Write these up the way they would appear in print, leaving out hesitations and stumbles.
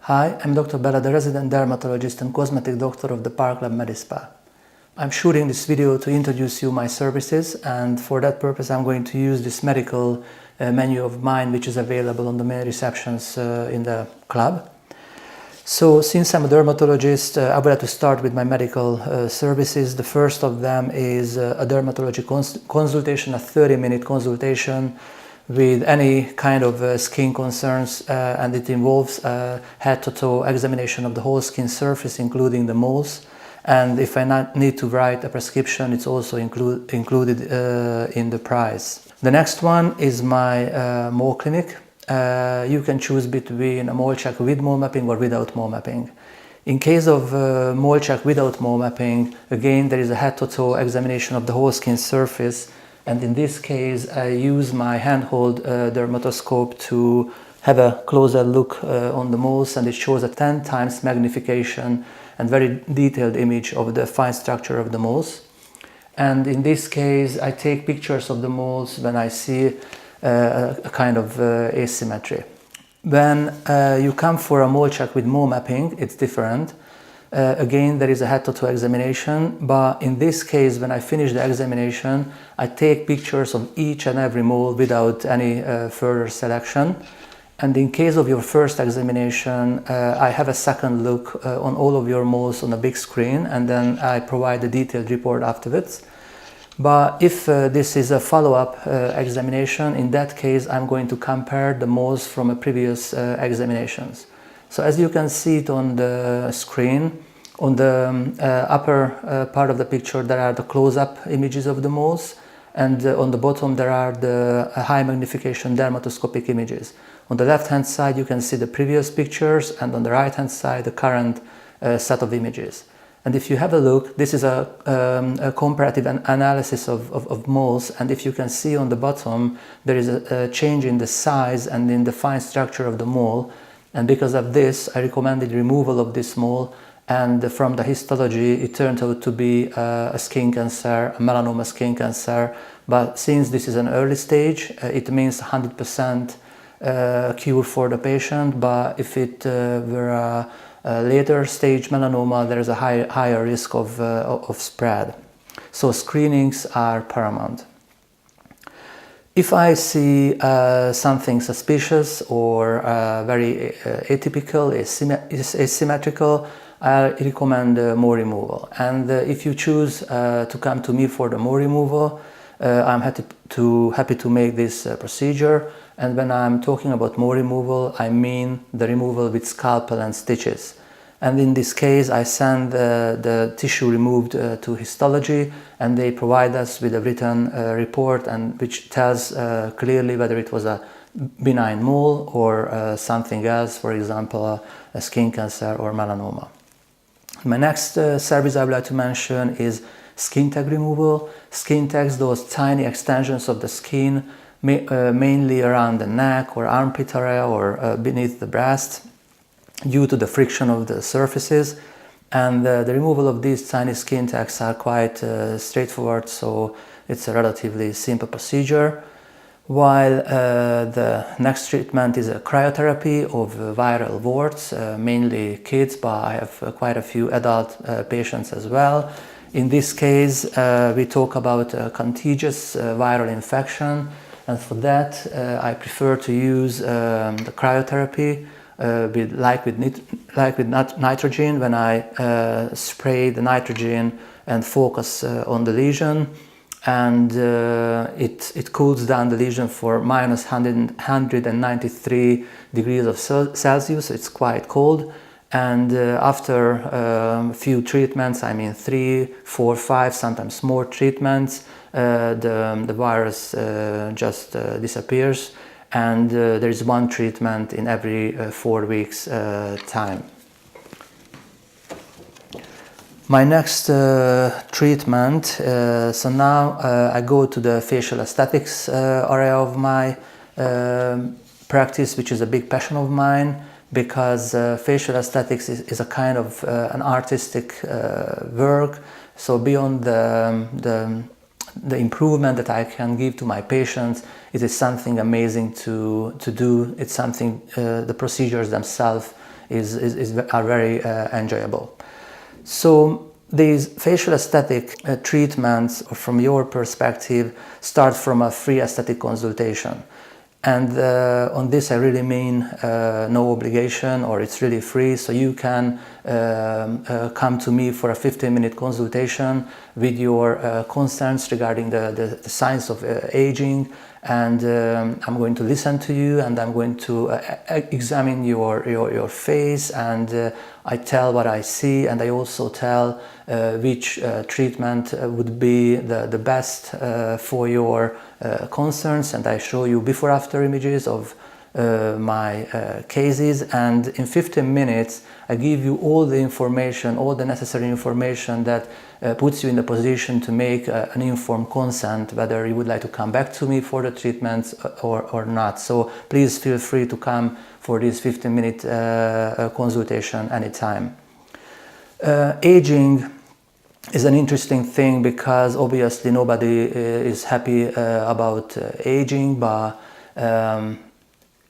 Hi, I'm Dr. Bela, the resident dermatologist and cosmetic doctor of the Park Lab Medispa. I'm shooting this video to introduce you my services, and for that purpose I'm going to use this medical menu of mine, which is available on the main receptions in the club. So since I'm a dermatologist, I would like to start with my medical services. The first of them is a dermatology consultation, a 30-minute consultation with any kind of skin concerns, and it involves head-to-toe examination of the whole skin surface, including the moles. And if I need to write a prescription, it's also included in the price. The next one is my mole clinic. You can choose between a mole check with mole mapping or without mole mapping. In case of mole check without mole mapping, again there is a head-to-toe examination of the whole skin surface. And in this case, I use my handheld dermatoscope to have a closer look on the moles, and it shows a 10 times magnification and very detailed image of the fine structure of the moles. And in this case, I take pictures of the moles when I see a kind of asymmetry. When you come for a mole check with mole mapping, it's different. Again, there is a head-to-toe examination, but in this case, when I finish the examination, I take pictures of each and every mole without any further selection. And in case of your first examination, I have a second look on all of your moles on a big screen, and then I provide a detailed report afterwards. But if this is a follow-up examination, in that case, I'm going to compare the moles from a previous examinations. So as you can see it on the screen, on the upper part of the picture there are the close-up images of the moles, and on the bottom there are the high magnification dermatoscopic images. On the left hand side you can see the previous pictures, and on the right hand side the current set of images. And if you have a look, this is a comparative analysis of moles, and if you can see on the bottom there is a change in the size and in the fine structure of the mole. And because of this, I recommended removal of this mole, and from the histology it turned out to be a skin cancer, a melanoma skin cancer. But since this is an early stage, it means 100% cure for the patient, but if it were a later stage melanoma, there is a higher risk of spread. So screenings are paramount. If I see something suspicious or very atypical, asymmetrical, I recommend mole removal. And if you choose to come to me for the mole removal, I'm happy to make this procedure. And when I'm talking about mole removal, I mean the removal with scalpel and stitches. And in this case, I send the tissue removed to histology, and they provide us with a written report, and which tells clearly whether it was a benign mole or something else, for example, a skin cancer or melanoma. My next service I would like to mention is skin tag removal. Skin tags, those tiny extensions of the skin, mainly around the neck or armpit area or beneath the breast, due to the friction of the surfaces. And the removal of these tiny skin tags are quite straightforward, so it's a relatively simple procedure. While the next treatment is a cryotherapy of viral warts, mainly kids, but I have quite a few adult patients as well. In this case, we talk about a contagious viral infection, and for that I prefer to use the cryotherapy with liquid nitrogen, when I spray the nitrogen and focus on the lesion, and it cools down the lesion for minus 193 degrees of Celsius. It's quite cold, and after a few treatments, I mean 3, 4, 5, sometimes more treatments, the virus just disappears. And there is one treatment in every 4 weeks time. My next treatment, so now I go to the facial aesthetics area of my practice, which is a big passion of mine, because facial aesthetics is a kind of an artistic work So beyond the improvement that I can give to my patients, it is something amazing to do. It's something, the procedures themselves are very enjoyable. So these facial aesthetic treatments, from your perspective, start from a free aesthetic consultation. And on this I really mean no obligation, or it's really free, so you can come to me for a 15-minute consultation with your concerns regarding the signs of aging, and I'm going to listen to you, and I'm going to examine your face, and I tell what I see, and I also tell which treatment would be the best for your concerns, and I show you before-after images of my cases, and in 15 minutes I give you all the information, all the necessary information that puts you in the position to make an informed consent, whether you would like to come back to me for the treatments or not. So please feel free to come for this 15-minute consultation anytime. Aging is an interesting thing, because obviously nobody is happy about aging, but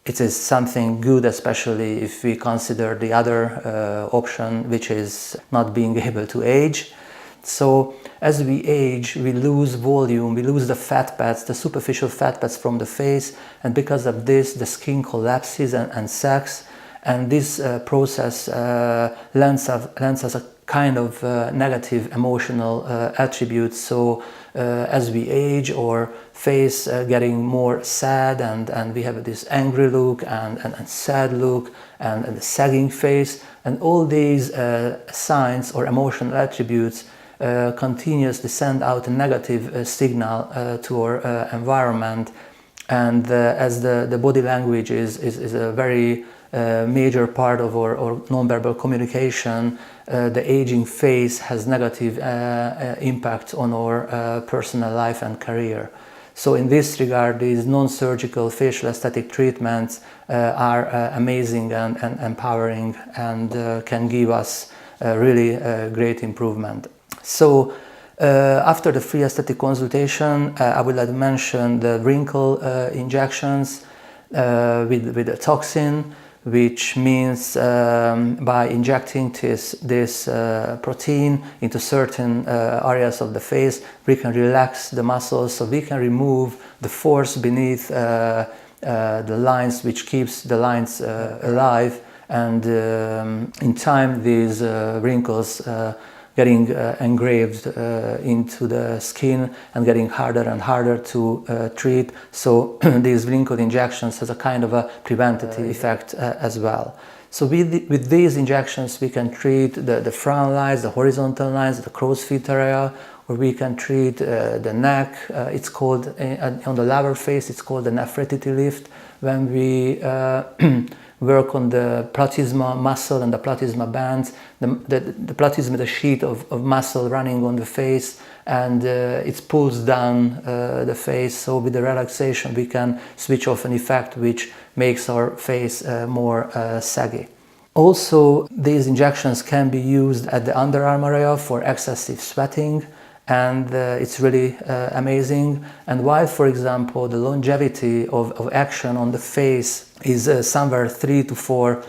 it is something good, especially if we consider the other option, which is not being able to age. So as we age, we lose volume, we lose the fat pads, the superficial fat pads from the face, and because of this the skin collapses and sags, and this process lends us a kind of negative emotional attributes. So as we age, our face getting more sad, and we have this angry look and sad look and a sagging face, and all these signs or emotional attributes continuously send out a negative signal to our environment. And as the body language is a very major part of our nonverbal communication, the aging face has negative impact on our personal life and career. So in this regard, these non-surgical facial aesthetic treatments are amazing and empowering, and can give us really great improvement. So after the free aesthetic consultation, I would like to mention the Wrinkle injections with a toxin, which means by injecting this protein into certain areas of the face, we can relax the muscles, so we can remove the force beneath the lines, which keeps the lines alive, and in time these wrinkles getting engraved into the skin and getting harder and harder to treat. So these wrinkle injections has a kind of a preventative effect as well. So with these injections we can treat the frown lines, the horizontal lines, the crow's feet area, or we can treat the neck. It's called, on the lower face, it's called the nephritity lift, when we work on the platysma muscle and the platysma bands. The platysma, the sheet of muscle running on the face, and it pulls down the face. So with the relaxation we can switch off an effect which makes our face more saggy. Also, these injections can be used at the underarm area for excessive sweating, and it's really amazing. And while, for example, the longevity of action on the face is somewhere 3 to 4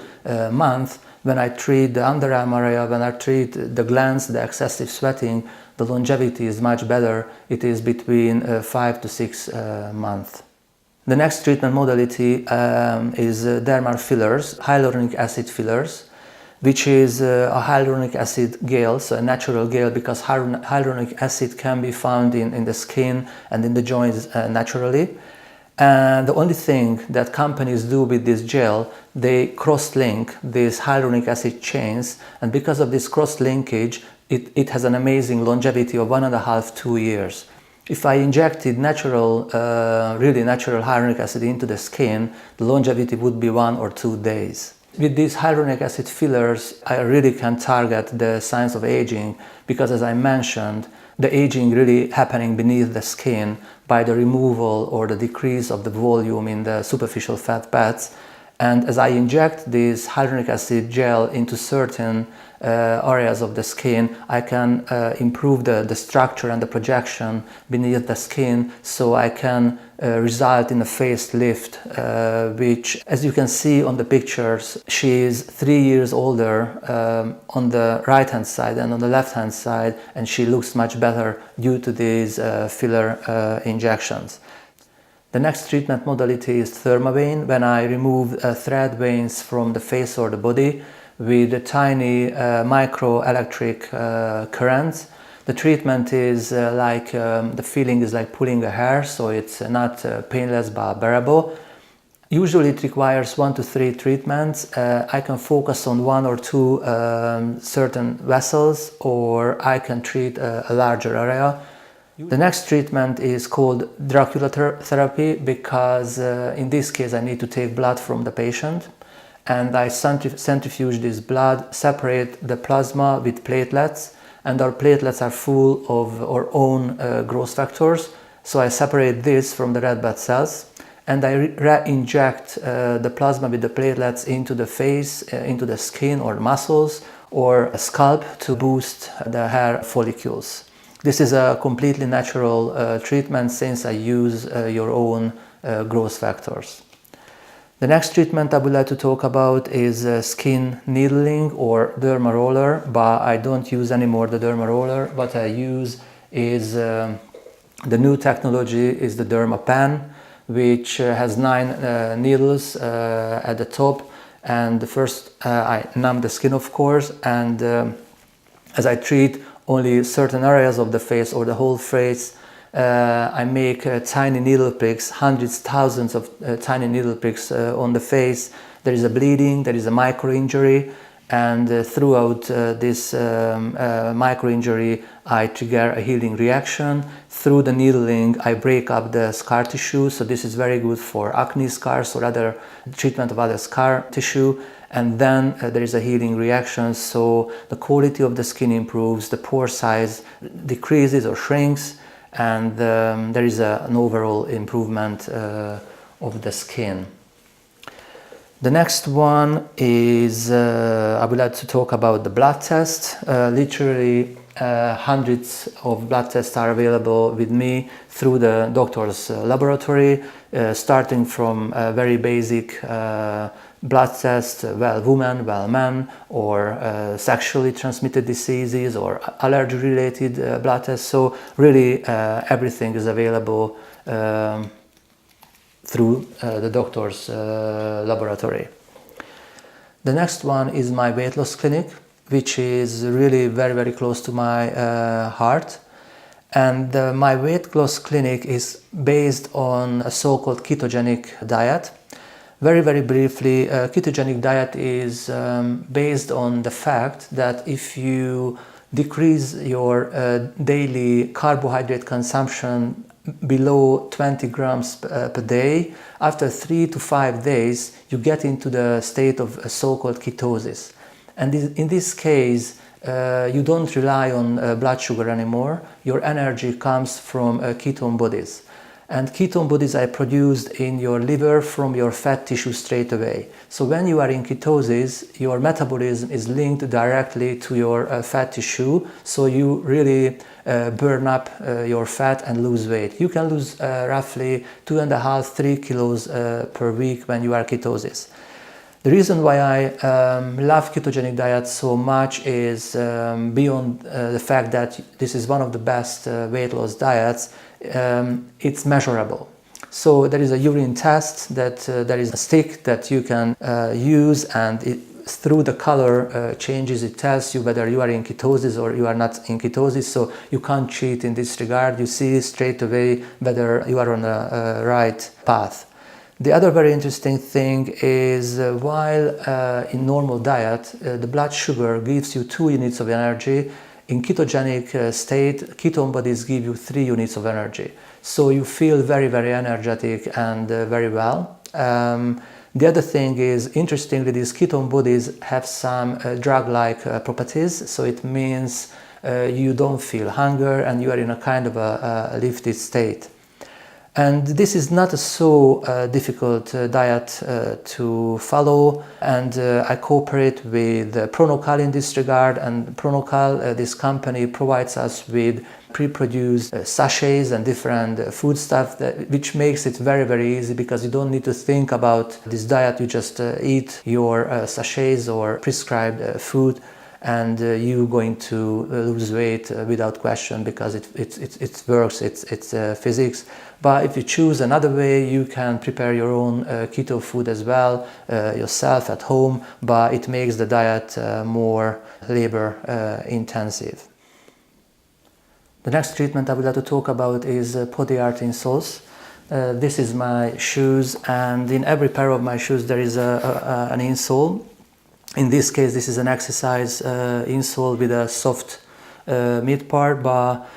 months, when I treat the underarm area, when I treat the glands, the excessive sweating, the longevity is much better. It is between 5 to 6 months. The next treatment modality is dermal fillers, hyaluronic acid fillers, which is a hyaluronic acid gel, so a natural gel, because hyaluronic acid can be found in the skin and in the joints naturally. And the only thing that companies do with this gel, they cross-link these hyaluronic acid chains, and because of this cross-linkage, it has an amazing longevity of 1.5 to 2 years. If I injected really natural hyaluronic acid into the skin, the longevity would be 1 or 2 days. With these hyaluronic acid fillers, I really can target the signs of aging, because as I mentioned, the aging really happening beneath the skin by the removal or the decrease of the volume in the superficial fat pads. And as I inject this hyaluronic acid gel into certain areas of the skin, I can improve the structure and the projection beneath the skin, so I can result in a facelift, which, as you can see on the pictures, she is 3 years older on the right hand side and on the left hand side, and she looks much better due to these filler injections. The next treatment modality is Thermavein, when I remove thread veins from the face or the body with a tiny microelectric currents. The treatment is the feeling is like pulling a hair, so it's not painless but bearable. Usually it requires 1 to 3 treatments. I can focus on 1 or 2 certain vessels, or I can treat a larger area. The next treatment is called Dracula therapy, because in this case I need to take blood from the patient, and I centrifuge this blood, separate the plasma with platelets, and our platelets are full of our own growth factors. So I separate this from the red blood cells, and I re-inject the plasma with the platelets into the face, into the skin or muscles or scalp to boost the hair follicles. This is a completely natural treatment, since I use your own growth factors. The next treatment I would like to talk about is skin needling or Dermaroller, but I don't use anymore the Dermaroller. What I use is the new technology is the Dermapen, which has 9 needles at the top, and first I numb the skin, of course, and as I treat only certain areas of the face or the whole face, I make tiny needle pricks, hundreds, thousands of tiny needle pricks on the face. There is a bleeding, there is a micro injury, and throughout this micro injury I trigger a healing reaction. Through the needling I break up the scar tissue, so this is very good for acne scars or other treatment of other scar tissue. And then there is a healing reaction, so the quality of the skin improves, the pore size decreases or shrinks, and there is an overall improvement of the skin. The next one is, I would like to talk about the blood test. Literally hundreds of blood tests are available with me through the doctor's laboratory, starting from very basic blood tests, well woman, well man, or sexually transmitted diseases or allergy related blood tests. So really everything is available through the doctor's laboratory. The next one is my weight loss clinic, which is really very close to my heart. And my weight loss clinic is based on a so-called ketogenic diet. Very briefly, ketogenic diet is based on the fact that if you decrease your daily carbohydrate consumption below 20 grams per day, after 3 to 5 days you get into the state of so-called ketosis. And in this case you don't rely on blood sugar anymore. Your energy comes from ketone bodies. And ketone bodies are produced in your liver from your fat tissue straight away. So when you are in ketosis, your metabolism is linked directly to your fat tissue, so you really burn up your fat and lose weight. You can lose roughly 2.5–3 kilos per week when you are ketosis. The reason why I love ketogenic diet so much is beyond the fact that this is one of the best weight loss diets. It's measurable. So there is a urine test that there is a stick that you can use, and through the color changes it tells you whether you are in ketosis or you are not in ketosis. So you can't cheat in this regard. You see straight away whether you are on a right path. The other very interesting thing is while in normal diet the blood sugar gives you 2 units of energy, in ketogenic state ketone bodies give you 3 units of energy. So you feel very energetic and very well. The other thing is, interestingly, these ketone bodies have some drug-like properties, so it means you don't feel hunger and you are in a kind of a lifted state. And this is not a so difficult diet to follow, and I cooperate with Pronokal in this regard. And Pronokal, this company, provides us with pre-produced sachets and different food stuff, which makes it very, very easy, because you don't need to think about this diet. You just eat your sachets or prescribed food, and you're going to lose weight without question, because it works, it's physics. But if you choose another way, you can prepare your own keto food as well yourself at home, but it makes the diet more labor intensive. The next treatment I would like to talk about is Podiart insoles. This is my shoes, and in every pair of my shoes there is an insole. In this case, this is an exercise insole with a soft mid part, but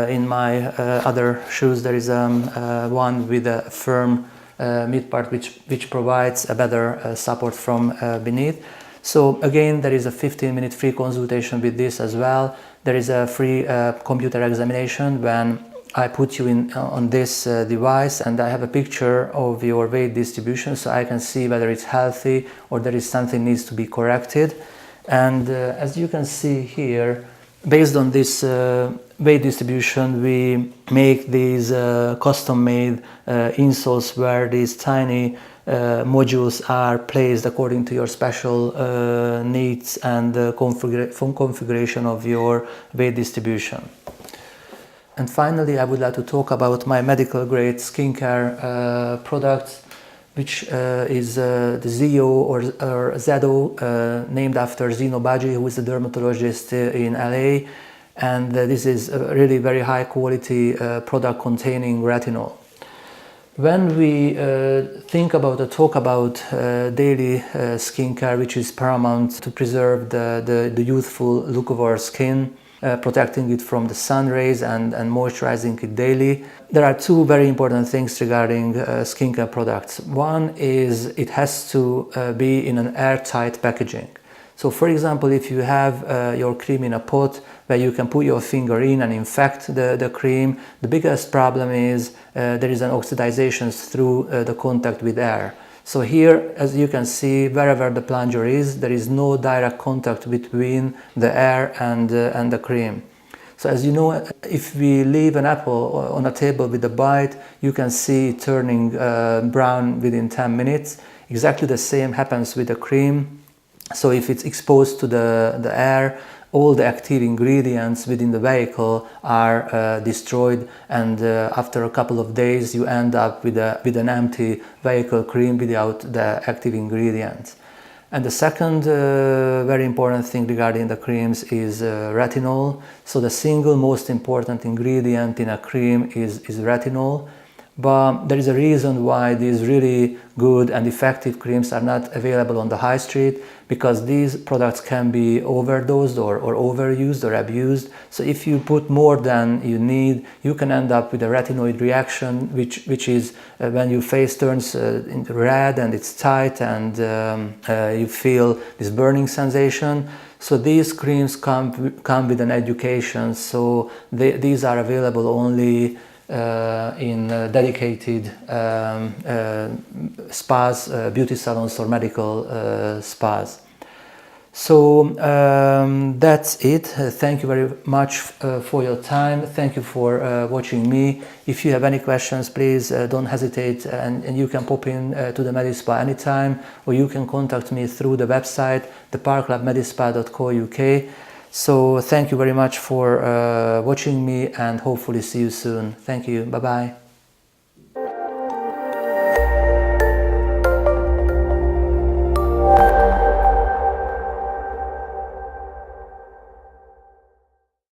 in my other shoes there is one with a firm mid part, which provides a better support from beneath. So again, there is a 15-minute free consultation with this as well. There is a free computer examination when I put you in on this device, and I have a picture of your weight distribution, so I can see whether it's healthy or there is something needs to be corrected. And as you can see here, based on this weight distribution, we make these custom-made insoles where these tiny modules are placed according to your special needs and configuration of your weight distribution. And finally, I would like to talk about my medical grade skincare products, which is the ZO or ZO, named after Zeno Baggi, who is a dermatologist in LA. And this is a really very high quality product containing retinol. When we think about or talk about daily skincare, which is paramount to preserve the youthful look of our skin, protecting it from the sun rays and moisturizing it daily, there are two very important things regarding skincare products. One is it has to be in an airtight packaging. So for example, if you have your cream in a pot where you can put your finger in and infect the cream, the biggest problem is there is an oxidization through the contact with air. So here, as you can see, wherever the plunger is, there is no direct contact between the air and the cream. So as you know, if we leave an apple on a table with a bite, you can see it turning brown within 10 minutes. Exactly the same happens with the cream. So if it's exposed to the air, all the active ingredients within the vehicle are destroyed, and after a couple of days you end up with an empty vehicle cream without the active ingredients. And the second very important thing regarding the creams is retinol. So the single most important ingredient in a cream is retinol. But there is a reason why these really good and effective creams are not available on the high street, because these products can be overdosed or overused or abused. So if you put more than you need, you can end up with a retinoid reaction, which is when your face turns red and it's tight, and you feel this burning sensation. So these creams come with an education. So these are available only in dedicated spas, beauty salons or medical spas. So that's it. Thank you very much for your time. Thank you for watching me. If you have any questions, please don't hesitate, and you can pop in to the Medispa anytime, or you can contact me through the website, theparklabmedispa.co.uk. So thank you very much for watching me, and hopefully see you soon. Thank you. Bye-bye.